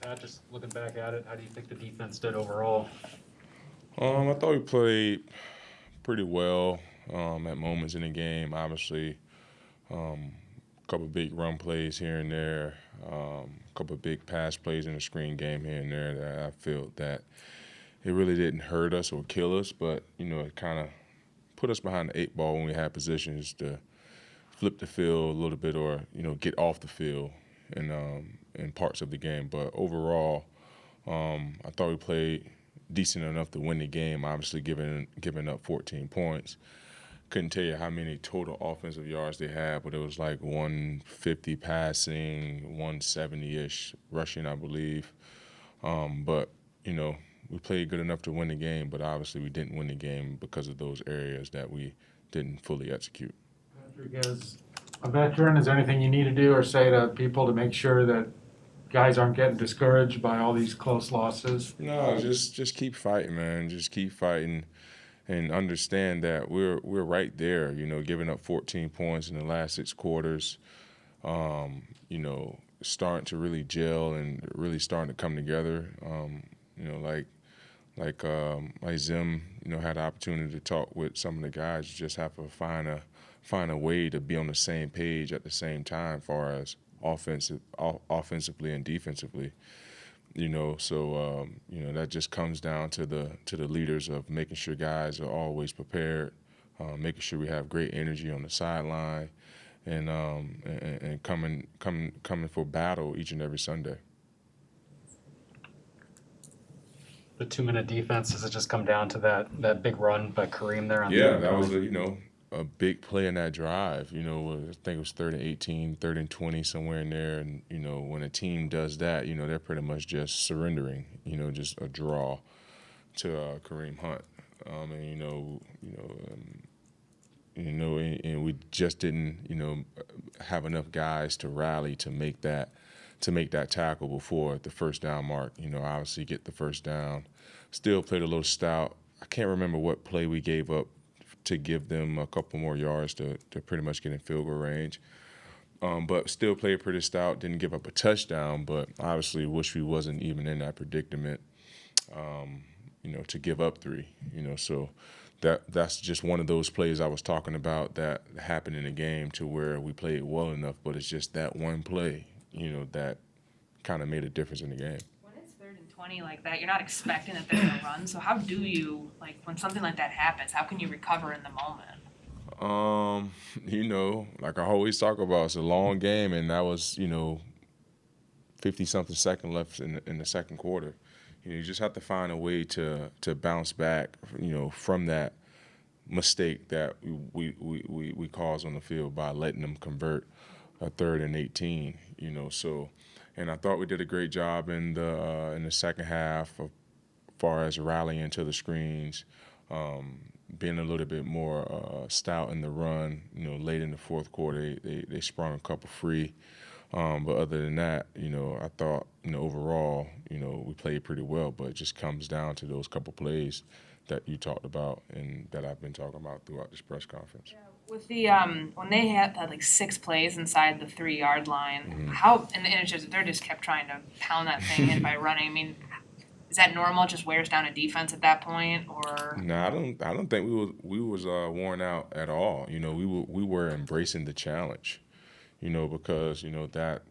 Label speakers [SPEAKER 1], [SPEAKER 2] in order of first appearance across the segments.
[SPEAKER 1] Pat, just looking back at it, how do you think the defense did overall?
[SPEAKER 2] I thought we played pretty well at moments in the game. Obviously, a couple big run plays here and there, a couple big pass plays in the screen game here and there that I feel that it really didn't hurt us or kill us, but it kind of put us behind the eight ball when we had positions to flip the field a little bit or get off the field in parts of the game. But overall, I thought we played decent enough to win the game. Obviously, giving up 14 points. Couldn't tell you how many total offensive yards they had, but it was like 150 passing, 170-ish rushing, I believe. But we played good enough to win the game, but obviously we didn't win the game because of those areas that we didn't fully execute.
[SPEAKER 3] Patrick, as a veteran, is there anything you need to do or say to people to make sure that guys aren't getting discouraged by all these close losses?
[SPEAKER 2] No, just keep fighting, man. Just keep fighting, and understand that we're right there. Giving up 14 points in the last 6 quarters. Starting to really gel and really starting to come together. Like Zim, had the opportunity to talk with some of the guys. You just have to find a way to be on the same page at the same time, as far as offensively and defensively. That just comes down to the leaders of making sure guys are always prepared, making sure we have great energy on the sideline, and coming for battle each and every Sunday.
[SPEAKER 1] The 2-minute defense, does it just come down to that big run by Kareem there?
[SPEAKER 2] Yeah, that was a big play in that drive. I think it was 3rd and 18, 3rd and 20, somewhere in there. And when a team does that, they're pretty much just surrendering. Just a draw to Kareem Hunt. And we just didn't have enough guys to rally to make that tackle before the first down mark. Obviously get the first down. Still played a little stout. I can't remember what play we gave up to give them a couple more yards to pretty much get in field goal range. But still played pretty stout. Didn't give up a touchdown, but obviously wish we wasn't even in that predicament, to give up 3. So that's just one of those plays I was talking about that happened in the game to where we played well enough, but it's just that one play, that kind of made a difference in the game.
[SPEAKER 4] When it's 3rd and 20 like that, you're not expecting that they're going to run. So how do you, when something like that happens, how can you recover in the moment?
[SPEAKER 2] Like I always talk about, it's a long game, and that was, 50-something seconds left in the second quarter. You just have to find a way to bounce back, from that mistake that we caused on the field by letting them convert a 3rd and 18. And I thought we did a great job in the second half as far as rallying to the screens, being a little bit more stout in the run. Late in the fourth quarter, they sprung a couple free. But other than that, I thought, overall, we played pretty well. But it just comes down to those couple plays that you talked about and that I've been talking about throughout this press conference.
[SPEAKER 4] Yeah. With the when they had 6 plays inside the 3-yard line, and it's just they're just kept trying to pound that thing in by running. I mean, is that normal? It just wears down a defense at that point, or?
[SPEAKER 2] No, I don't think we was worn out at all. We were embracing the challenge. Because that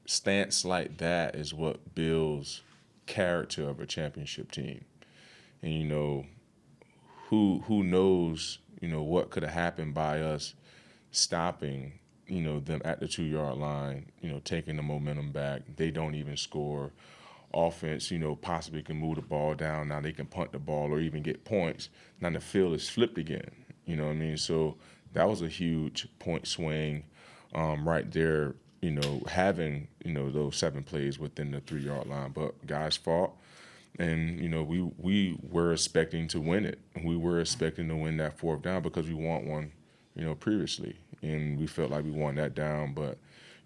[SPEAKER 2] stance like that is what builds character of a championship team. And who knows what could have happened by us stopping them at the 2-yard line, taking the momentum back. They don't even score. Offense, possibly can move the ball down. Now they can punt the ball or even get points. Now the field is flipped again. So that was a huge point swing right there, having, those 7 plays within the 3-yard line. But guys fought, and, we were expecting to win it. We were expecting to win that 4th down because we won one, previously. And we felt like we won that down, but,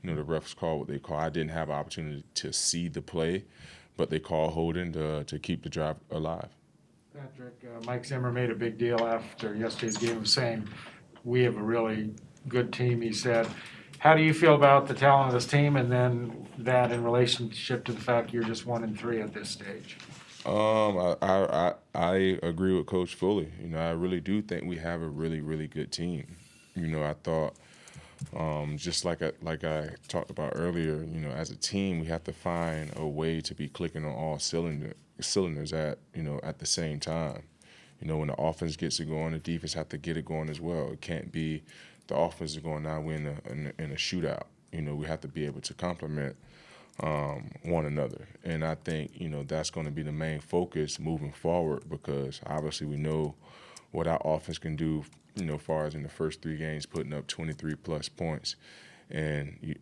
[SPEAKER 2] the refs called what they call. I didn't have an opportunity to see the play, but they called holding to keep the drive alive.
[SPEAKER 3] Patrick, Mike Zimmer made a big deal after yesterday's game of saying we have a really good team, he said. How do you feel about the talent of this team, and then that in relationship to the fact you're just 1-3 at this stage?
[SPEAKER 2] I agree with Coach fully. You know, I really do think we have a really, really good team. You know, I thought, just like I talked about earlier, you know, as a team, we have to find a way to be clicking on all cylinders at the same time. You know, when the offense gets it going, the defense have to get it going as well. It can't be the offense is going, now we're in a shootout. You know, we have to be able to complement one another. And I think, you know, that's going to be the main focus moving forward, because obviously we know what our offense can do, you know, as far as in the first 3 games, putting up 23-plus points. And you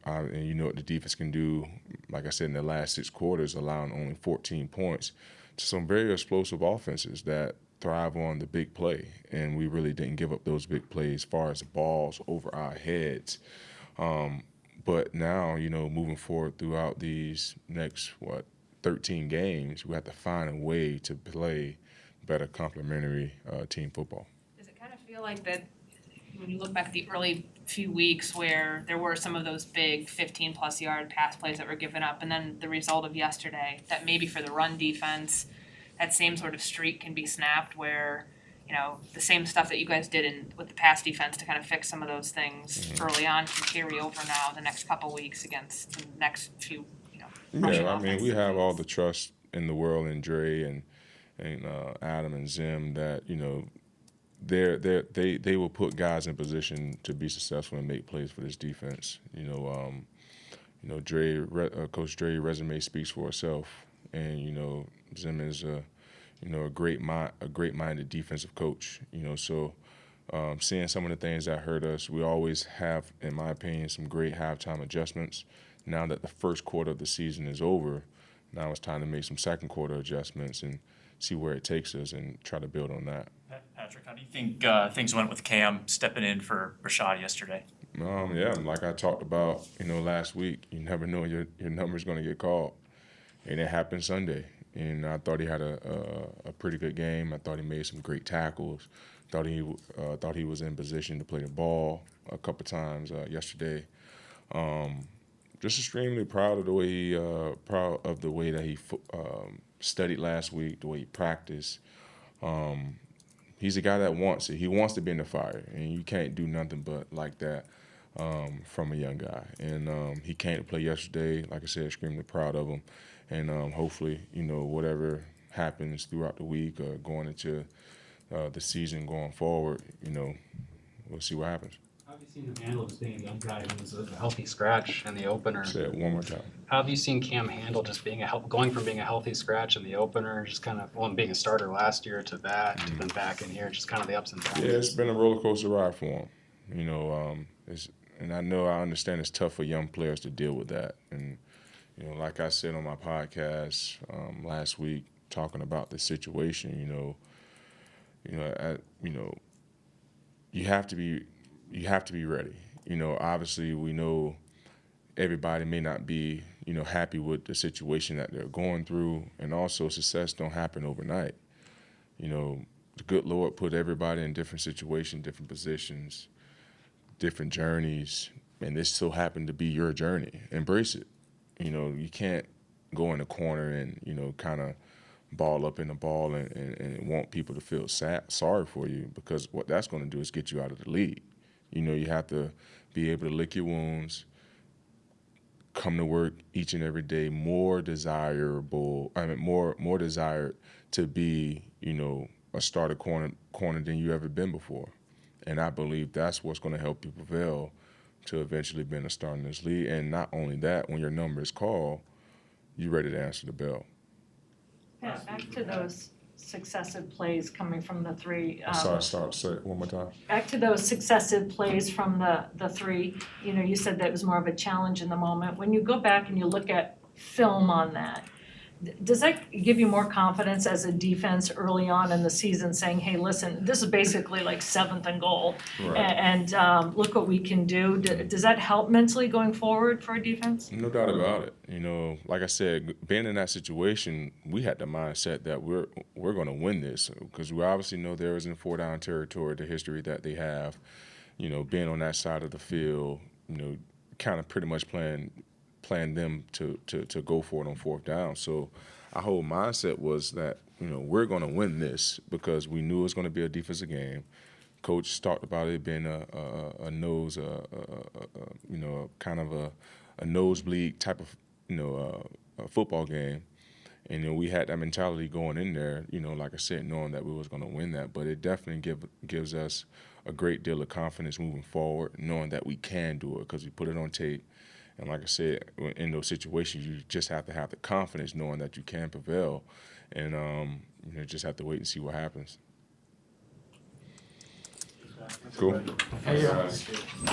[SPEAKER 2] know what the defense can do, like I said, in the last 6 quarters, allowing only 14 points to some very explosive offenses that thrive on the big play. And we really didn't give up those big plays as far as the balls over our heads. But now, you know, moving forward throughout these next, 13 games, we have to find a way to play better complementary team football.
[SPEAKER 4] Does it kind of feel like that when you look back at the early few weeks where there were some of those big 15-plus yard pass plays that were given up, and then the result of yesterday, that maybe for the run defense, that same sort of streak can be snapped where, you know, the same stuff that you guys did with the pass defense to kind of fix some of those things early on can carry over now the next couple weeks against the next few, rushing
[SPEAKER 2] Yeah, I mean, we
[SPEAKER 4] offenses.
[SPEAKER 2] have all the trust in the world in Dre and Adam and Zim that, you know, they will put guys in position to be successful and make plays for this defense. Coach Dre resume speaks for itself, and you know Zim is a great-minded defensive coach. You know, so seeing some of the things that hurt us, we always have, in my opinion, some great halftime adjustments. Now that the first quarter of the season is over, now it's time to make some second quarter adjustments and see where it takes us and try to build on that.
[SPEAKER 5] Patrick, how do you think things went with Cam stepping in for Rashad yesterday?
[SPEAKER 2] Yeah, like I talked about, you know, last week, you never know your number's going to get called, and it happened Sunday. And I thought he had a pretty good game. I thought he made some great tackles. Thought he was in position to play the ball a couple times yesterday. Just extremely proud of the way that he studied last week, the way he practiced. He's a guy that wants it. He wants to be in the fire, and you can't do nothing but like that from a young guy. And he came to play yesterday. Like I said, extremely proud of him. And hopefully, you know, whatever happens throughout the week or going into the season going forward, you know, we'll see what happens.
[SPEAKER 1] How have you seen him handle just being a young guy who was a healthy scratch in the opener?
[SPEAKER 2] Say it one more time.
[SPEAKER 1] How have you seen Cam handle just being going from being a healthy scratch in the opener, just kind of being a starter last year to that, to then back in here, just kind of the ups and downs?
[SPEAKER 2] Yeah, it's been a roller coaster ride for him. You know, and I understand it's tough for young players to deal with that. And you know, like I said on my podcast last week, talking about the situation, you have to be ready. You know, obviously we know everybody may not be, you know, happy with the situation that they're going through, and also success don't happen overnight. You know, the good Lord put everybody in different situations, different positions, different journeys, and this so happened to be your journey. Embrace it. You know, you can't go in a corner and, you know, kind of ball up in the ball and want people to feel sorry for you, because what that's going to do is get you out of the league. You know, you have to be able to lick your wounds, come to work each and every day more desired to be, you know, a starter corner than you ever been before. And I believe that's what's going to help you prevail to eventually being a star in this league. And not only that, when your number is called, you're ready to answer the bell.
[SPEAKER 6] Yeah, back to those successive plays coming from the three.
[SPEAKER 2] Say it one more time.
[SPEAKER 6] Back to those successive plays from the three. You know, you said that was more of a challenge in the moment. When you go back and you look at film on that, does that give you more confidence as a defense early on in the season, saying, hey, listen, this is basically like 7th and goal,
[SPEAKER 2] Right.
[SPEAKER 6] and look what we can do? Does that help mentally going forward for a defense?
[SPEAKER 2] No doubt about it. You know, like I said, being in that situation, we had the mindset that we're going to win this, because we obviously know there is in 4-down territory the history that they have. You know, being on that side of the field, you know, kind of pretty much planned them to go for it on fourth down. So our whole mindset was that, you know, we're going to win this because we knew it was going to be a defensive game. Coach talked about it being a nose, you know, kind of a nosebleed type of, you know, a football game. And, you know, we had that mentality going in there, you know, like I said, knowing that we was going to win that. But it definitely gives us a great deal of confidence moving forward, knowing that we can do it because we put it on tape. And like I said, in those situations, you just have to have the confidence knowing that you can prevail. And, you know, just have to wait and see what happens. Cool.
[SPEAKER 3] Hey,